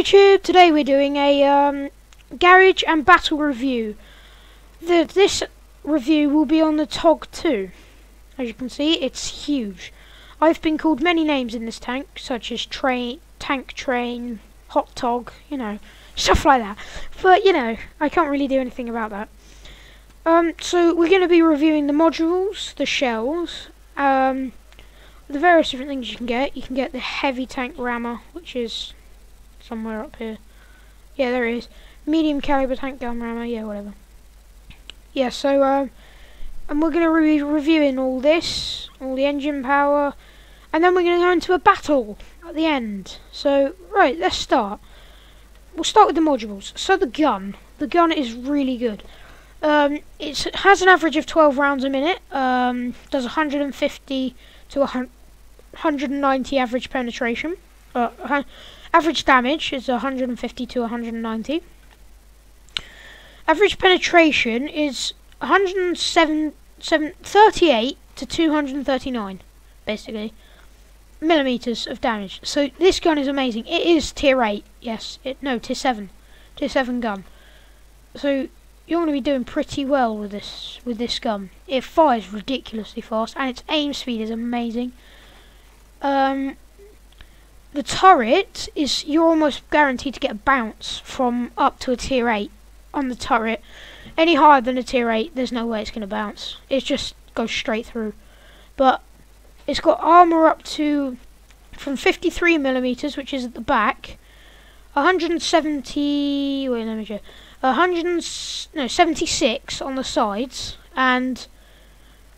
YouTube, today we're doing a garage and battle review. This review will be on the TOG II. As you can see, it's huge. I've been called many names in this tank, such as tank train, hot tog, you know, stuff like that. But, you know, I can't really do anything about that. So we're going to be reviewing the modules, the shells, the various different things you can get. You can get the heavy tank rammer, which is somewhere up here. Yeah, there it is. Medium caliber tank gun rammer, yeah, whatever. Yeah, so, and we're going to be reviewing all this, all the engine power, and then we're going to go into a battle at the end. So, right, let's start. We'll start with the modules. So the gun is really good. It has an average of 12 rounds a minute, does 150 to 190 average penetration. Average damage is 150 to 190. Average penetration is 38 to 239, basically, millimeters of damage. So this gun is amazing. It is tier 8, yes. No, tier 7. Tier 7 gun. So you're going to be doing pretty well with this gun. It fires ridiculously fast, and its aim speed is amazing. The turret is, you're almost guaranteed to get a bounce from up to a tier 8 on the turret. Any higher than a tier 8, there's no way it's going to bounce. It just goes straight through. But it's got armor up to, from 53 millimeters, which is at the back, 170, wait, let me check, 76 on the sides, and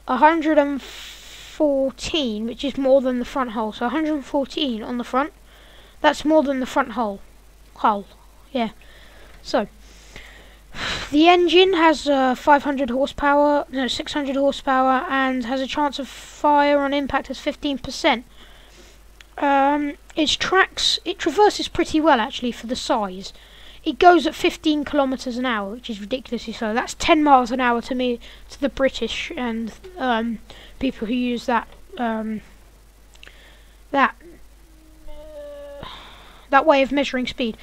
114, which is more than the front hull. So 114 on the front. That's more than the front hull. Yeah. So the engine has 500 horsepower, no, 600 horsepower, and has a chance of fire on impact as 15%. It traverses pretty well actually for the size. It goes at 15 kilometers an hour, which is ridiculously slow. That's 10 miles an hour to me, to the British and people who use that that way of measuring speed.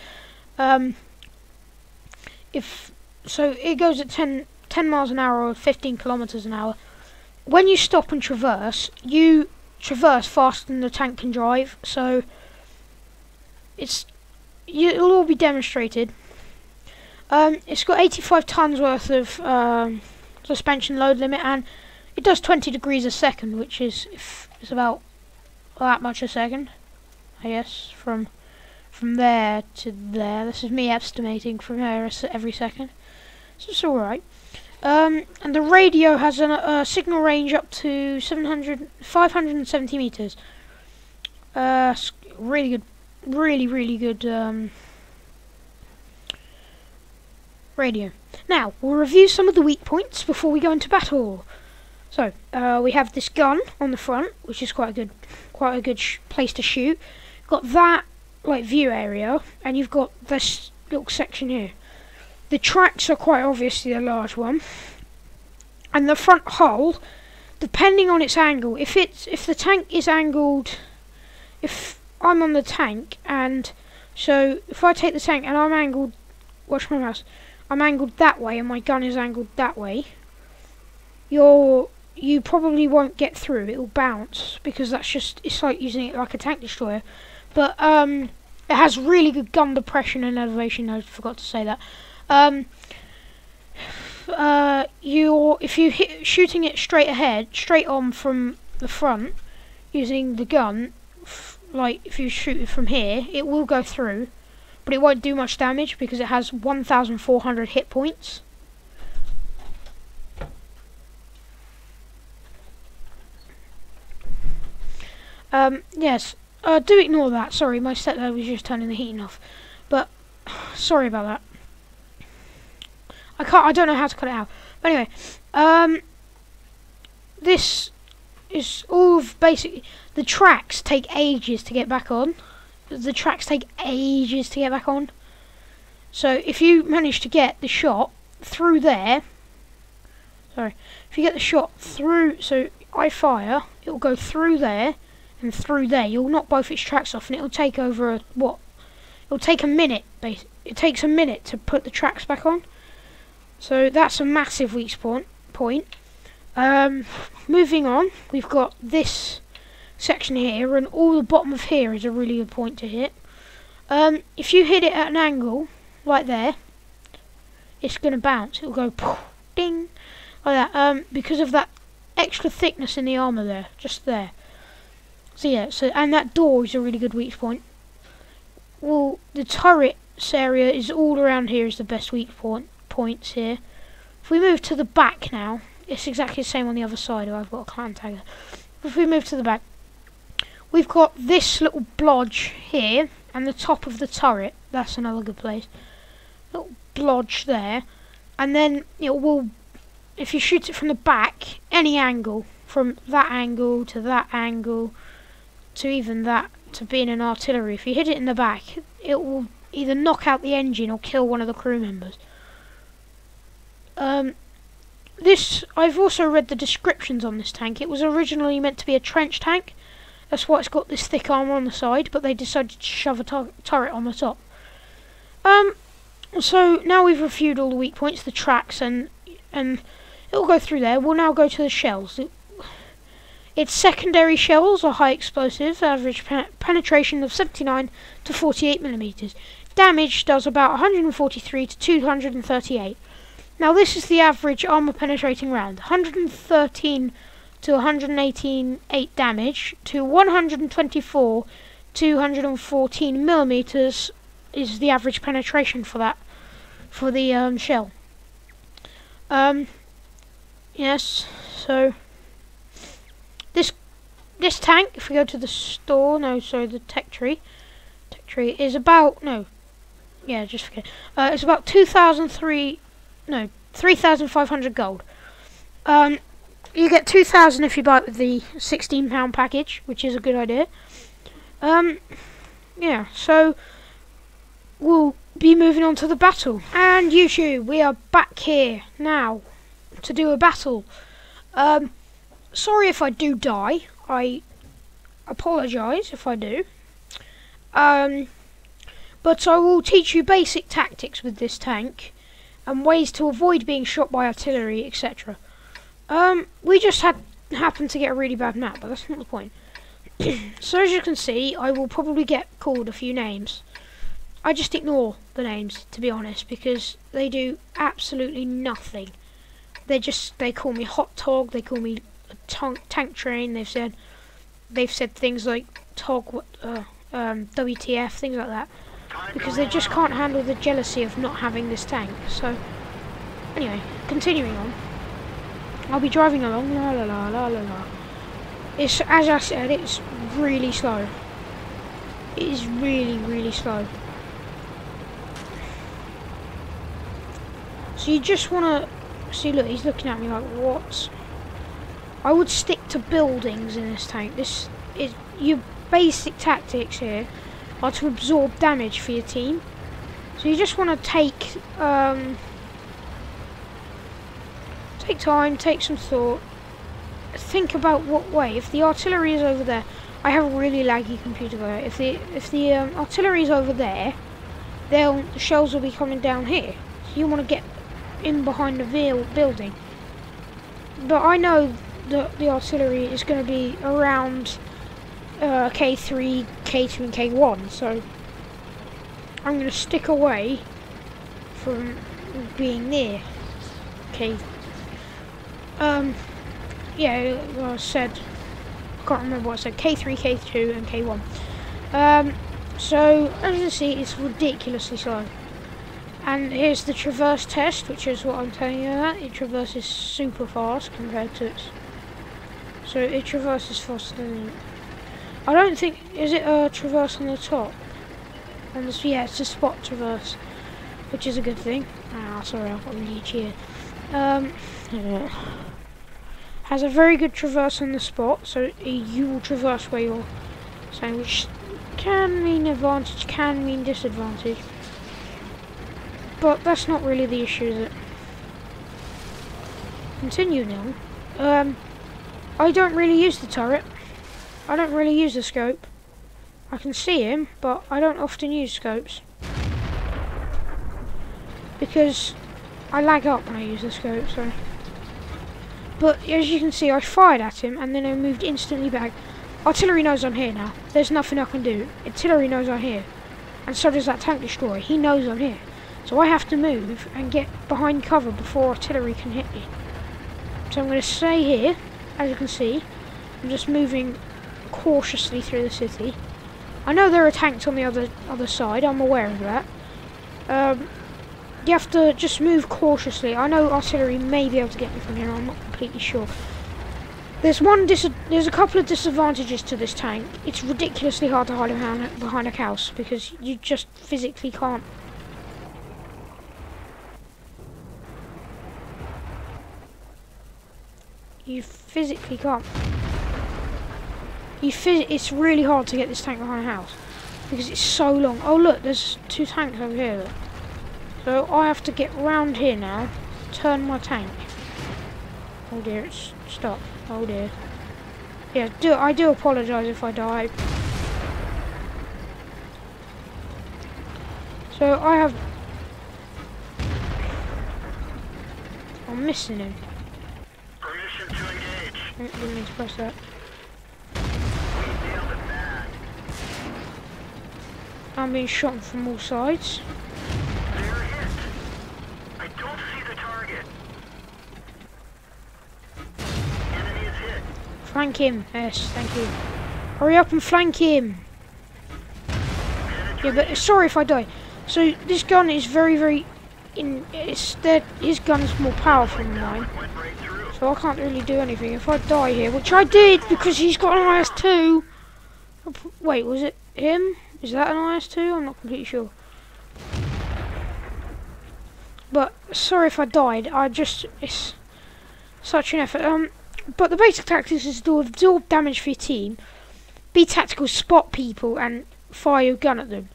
So it goes at 10 miles an hour or 15 kilometers an hour. When you stop and traverse, you traverse faster than the tank can drive. So it'll all be demonstrated. It's got 85 tons worth of suspension load limit, and it does 20 degrees a second, which is it's about that much a second, I guess, from there to there. This is me estimating from there every second, so it's alright. And the radio has a signal range up to 570 meters. Really good, really good radio. Now we'll review some of the weak points before we go into battle. So we have this gun on the front, which is quite a good place to shoot. Got that like view area, and you've got this little section here. The tracks are quite obviously a large one, and the front hull, depending on its angle, if the tank is angled, if I'm on the tank, and so if I take the tank and I'm angled, watch my mouse, I'm angled that way and my gun is angled that way, you probably won't get through. It'll bounce, because it's like using it like a tank destroyer. But it has really good gun depression and elevation. I forgot to say that. If you shooting it straight ahead, straight on from the front, using the gun, like if you shoot it from here, it will go through, but it won't do much damage because it has 1,400 hit points. Yes, do ignore that. Sorry, my stepdad was just turning the heating off. But sorry about that. I don't know how to cut it out. But anyway, this is all of basically, the tracks take ages to get back on. So if you manage to get the shot through there, if you get the shot through, so I fire, it will go through there and through there. You'll knock both its tracks off, and it will take over it'll take a minute. It takes a minute to put the tracks back on. So that's a massive weak point. Moving on, we've got this section here, and all the bottom of here is a really good point to hit. If you hit it at an angle, like there, it's going to bounce. It'll go poof, ding, like that, because of that extra thickness in the armour there, just there. So yeah, and that door is a really good weak point. Well, the turrets area is all around here is the best weak points here. If we move to the back now, it's exactly the same on the other side. I've got a clan tagger. If we move to the back, we've got this little blodge here, and the top of the turret. That's another good place. Little blodge there, and then it will, if you shoot it from the back, any angle, from that angle to that angle, to even that, to being an artillery. If you hit it in the back, it will either knock out the engine or kill one of the crew members. I've also read the descriptions on this tank. It was originally meant to be a trench tank. That's why it's got this thick armour on the side, but they decided to shove a turret on the top. So now we've reviewed all the weak points, the tracks, and it'll go through there. We'll now go to the shells. Its secondary shells are high explosive, average penetration of 79 to 48 millimeters. Damage does about 143 to 238. Now this is the average armour penetrating round. 113 to 118 damage to 124 214 millimeters is the average penetration for that, for the shell. Yes, so this tank, if we go to the store, the tech tree is about, just forget. It's about 3,500 gold. You get 2,000 if you buy it with the £16 package, which is a good idea. Yeah, so we'll be moving on to the battle. And YouTube, we are back here now to do a battle. Sorry if I do die. I apologise if I do. But I will teach you basic tactics with this tank and ways to avoid being shot by artillery, etc. We just happened to get a really bad map, but that's not the point. So as you can see, I will probably get called a few names. I just ignore the names, to be honest, because they do absolutely nothing. They call me hot tog, they call me a tank train, they've said things like tog, WTF, things like that, because they just can't handle the jealousy of not having this tank. So anyway, continuing on, I'll be driving along, la la la la la la. It's, as I said, it's really slow. It is really, really slow. So you just want to see, look, he's looking at me like, what? I would stick to buildings in this tank. This is your basic tactics here are to absorb damage for your team. So you just want to take time, take some thought, think about what way. If the artillery is over there, I have a really laggy computer guy. If the artillery is over there, the shells will be coming down here. So you want to get in behind the building. But I know that the artillery is going to be around K3, K2 and K1, so I'm going to stick away from being near K. Yeah, well, I said, I can't remember what I said, K3, K2 and K1. So as you can see, it's ridiculously slow. And here's the traverse test, which is what I'm telling you about. It traverses super fast compared to its... So it traverses faster than... I don't think... Is it a traverse on the top? On this, yeah, it's a spot traverse, which is a good thing. Ah, sorry, I've got a leech here. Has a very good traverse on the spot, so you will traverse where you're saying, which can mean advantage, can mean disadvantage. But that's not really the issue, is it? Continuing on, I don't really use the turret. I don't really use the scope. I can see him, but I don't often use scopes. Because I lag up when I use the scope, so. But as you can see, I fired at him and then I moved instantly back. Artillery knows I'm here now. There's nothing I can do. Artillery knows I'm here. And so does that tank destroyer. He knows I'm here. So I have to move and get behind cover before artillery can hit me. So I'm going to stay here. As you can see, I'm just moving cautiously through the city. I know there are tanks on the other side. I'm aware of that. You have to just move cautiously. I know artillery may be able to get me from here. I'm not completely sure. There's a couple of disadvantages to this tank. It's ridiculously hard to hide behind a house because you just physically can't. You physically can't. It's really hard to get this tank behind a house because it's so long. Oh look, there's two tanks over here. Look. So I have to get round here now. Turn my tank. Oh dear, it's stopped. Oh dear. Yeah, I do apologise if I die. So I have. I'm missing him. Permission to engage. I didn't mean to press that. We nailed it bad. I'm being shot from all sides. They're hit. I don't see the target. Enemy is hit. Flank him. Yes, thank you. Hurry up and flank him. Yeah, but sorry if I die. So this gun is very his gun is more powerful than mine. Went right through. So I can't really do anything if I die here, which I did because he's got an IS-2. Wait, was it him? Is that an IS-2? I'm not completely sure. But sorry if I died. It's such an effort. But the basic tactics is to absorb damage for your team, be tactical, spot people, and fire your gun at them.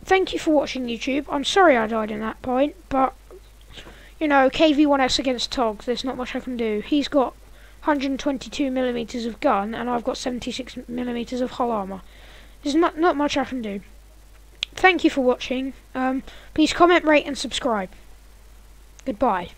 Thank you for watching, YouTube. I'm sorry I died in that point, but you know, KV-1S against TOG, there's not much I can do. He's got 122mm of gun, and I've got 76mm of hull armour. There's not much I can do. Thank you for watching. Please comment, rate, and subscribe. Goodbye.